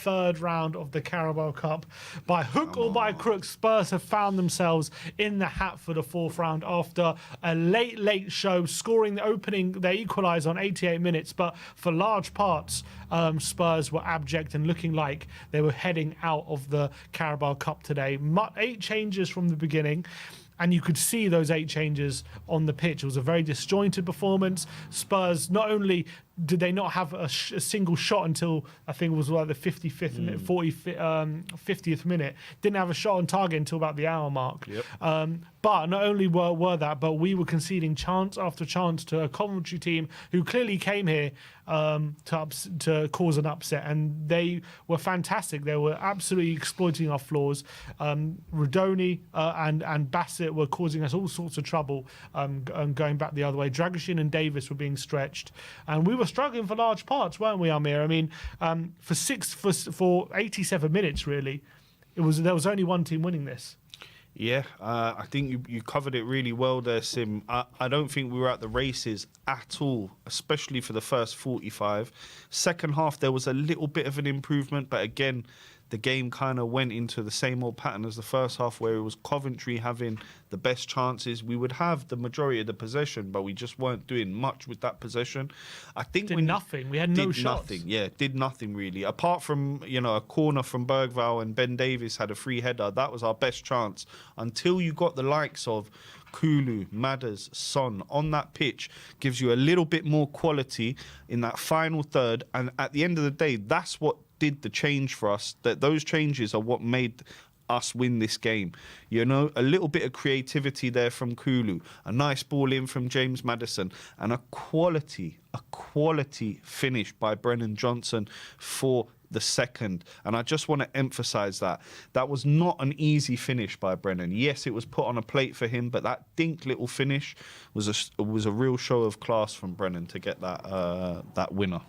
third round of the Carabao Cup. By hook or by crook, Spurs have found themselves in the hat for the fourth round after a late show, scoring their equalised on 88 minutes, but for large parts, Spurs were abject and looking like they were heading out of the Carabao Cup today. 8 changes from the beginning, and you could see those 8 changes on the pitch. It was a very disjointed performance. Spurs, not only did they not have a single shot until I think it was like the 55th minute, 50th minute, didn't have a shot on target until about the hour mark. Yep. But not only were that, but we were conceding chance after chance to a Coventry team who clearly came here to cause an upset, and they were fantastic. They were absolutely exploiting our flaws. Rodoni and Bassett were causing us all sorts of trouble going back the other way. Dragoshin and Davis were being stretched, and we were struggling for large parts, weren't we, Amir? I mean, for 87 minutes, really, there was only one team winning this. Yeah, I think you covered it really well there, Sim. I don't think we were at the races at all, especially for the first 45. Second half, there was a little bit of an improvement, but again, the game kind of went into the same old pattern as the first half, where it was Coventry having the best chances. We would have the majority of the possession, but we just weren't doing much with that possession. I think we had no shots. Did nothing really. Apart from, a corner from Bergvall and Ben Davies had a free header. That was our best chance. Until you got the likes of Kulu, Madders, Son on that pitch, gives you a little bit more quality in that final third. And at the end of the day, that's what did the change for us. That those changes are what made us win this game. A little bit of creativity there from Kulu, a nice ball in from James Maddison, and a quality finish by Brennan Johnson for the second. And I just want to emphasise that was not an easy finish by Brennan. Yes, it was put on a plate for him, but that dink little finish was a real show of class from Brennan to get that winner.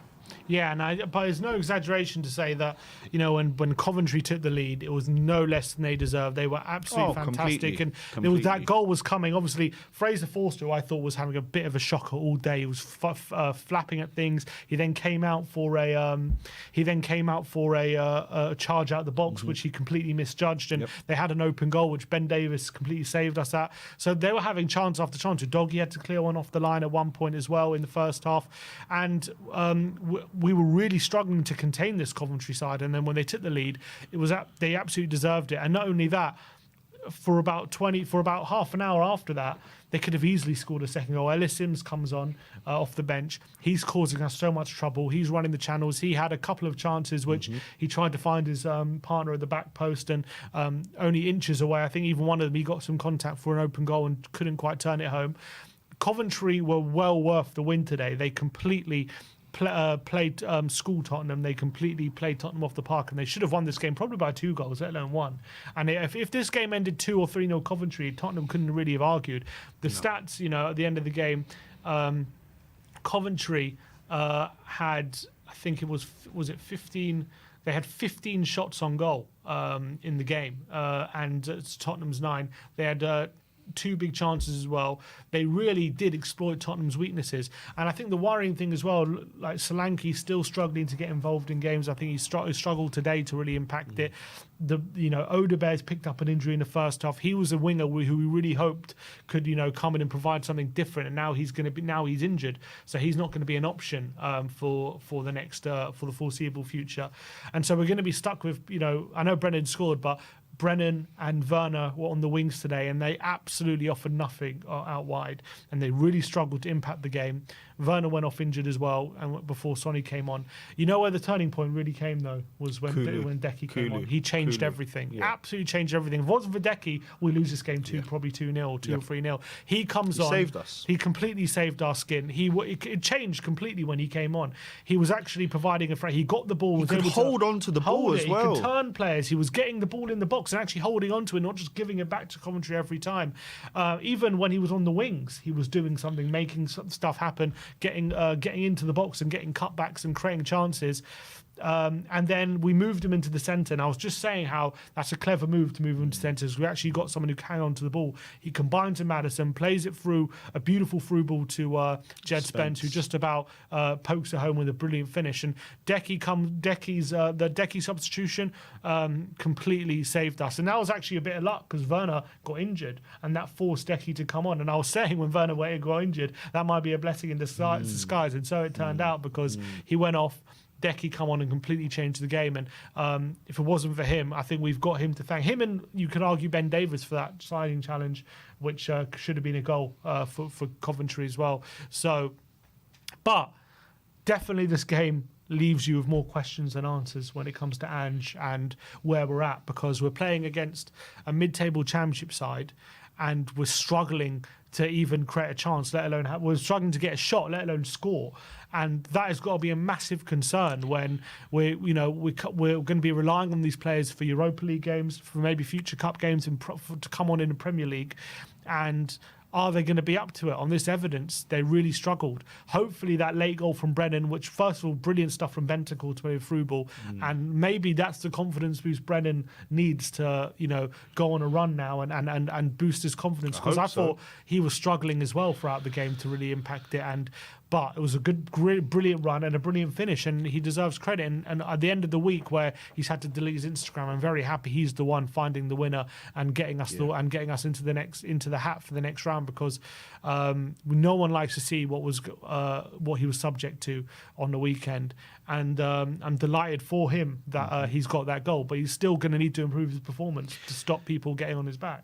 Yeah, but it's no exaggeration to say that, when Coventry took the lead, it was no less than they deserved. They were absolutely fantastic. Completely. That goal was coming. Obviously, Fraser Forster, who I thought was having a bit of a shocker all day. He was flapping at things. He then came out for a charge out the box, which he completely misjudged. And they had an open goal, which Ben Davis completely saved us at. So they were having chance after chance. Doggy had to clear one off the line at one point as well in the first half. And we were really struggling to contain this Coventry side, and then when they took the lead, they absolutely deserved it. And not only that, for about half an hour after that, they could have easily scored a second goal. Ellis Sims comes on off the bench. He's causing us so much trouble. He's running the channels. He had a couple of chances which he tried to find his partner at the back post, and only inches away. I think even one of them, he got some contact for an open goal and couldn't quite turn it home. Coventry were well worth the win today. They completely played school Tottenham. They completely played Tottenham off the park, and they should have won this game probably by 2 goals, let alone 1. And if this game ended 2 or 3-0 Coventry, Tottenham couldn't really have argued. The stats, at the end of the game, Coventry had, I think it was it 15. They had 15 shots on goal in the game, and it's Tottenham's 9. They had 2 big chances as well. They really did exploit Tottenham's weaknesses. And I think the worrying thing as well, like Solanke still struggling to get involved in games. I think he struggled today to really impact it. Odebear's picked up an injury in the first half. He was a winger who we really hoped could, come in and provide something different. And now he's injured, so he's not going to be an option for the foreseeable future. And so we're going to be stuck with, I know Brennan scored, but Brennan and Werner were on the wings today, and they absolutely offered nothing out wide, and they really struggled to impact the game. Werner went off injured as well, and before Sonny came on. Where the turning point really came, though, was when Decky came on. He changed everything. Yeah. Absolutely changed everything. If it wasn't for Decky, we lose this game probably 2-0 or 2 or 3-0. He comes on. Saved us. He completely saved our skin. It changed completely when he came on. He was actually providing a threat. He got the ball. He could hold on to the ball as well. He could turn players. He was getting the ball in the box and actually holding on to it, not just giving it back to Coventry every time. Even when he was on the wings, he was doing something, making stuff happen, getting into the box and getting cutbacks and creating chances. And then we moved him into the centre. And I was just saying how that's a clever move to move him into centres. We actually got someone who can hang on to the ball. He combines to Maddison, plays it through a beautiful through ball to Jed Spence, who just about pokes it home with a brilliant finish. And the Decky substitution completely saved us. And that was actually a bit of luck because Werner got injured, and that forced Decky to come on. And I was saying when Werner got injured, that might be a blessing in disguise. And so it turned out, because he went off. Decky come on and completely changed the game, and if it wasn't for him, I think we've got him to thank. Him, and you could argue Ben Davies for that sliding challenge, which should have been a goal for Coventry as well. So, but definitely this game leaves you with more questions than answers when it comes to Ange and where we're at, because we're playing against a mid-table championship side, and we're struggling to even create a chance, let alone we're struggling to get a shot, let alone score. And that has got to be a massive concern when we're going to be relying on these players for Europa League games, for maybe future cup games, and to come on in the Premier League. And are they going to be up to it? On this evidence, they really struggled. Hopefully that late goal from Brennan, which first of all, brilliant stuff from Bentancur to play a through ball, and maybe that's the confidence boost Brennan needs to, go on a run now and boost his confidence, because I thought he was struggling as well throughout the game to really impact it. But it was a good, brilliant run and a brilliant finish, and he deserves credit. And at the end of the week, where he's had to delete his Instagram, I'm very happy he's the one finding the winner and getting us into the hat for the next round, because no one likes to see what he was subject to on the weekend. And I'm delighted for him that he's got that goal, but he's still going to need to improve his performance to stop people getting on his back.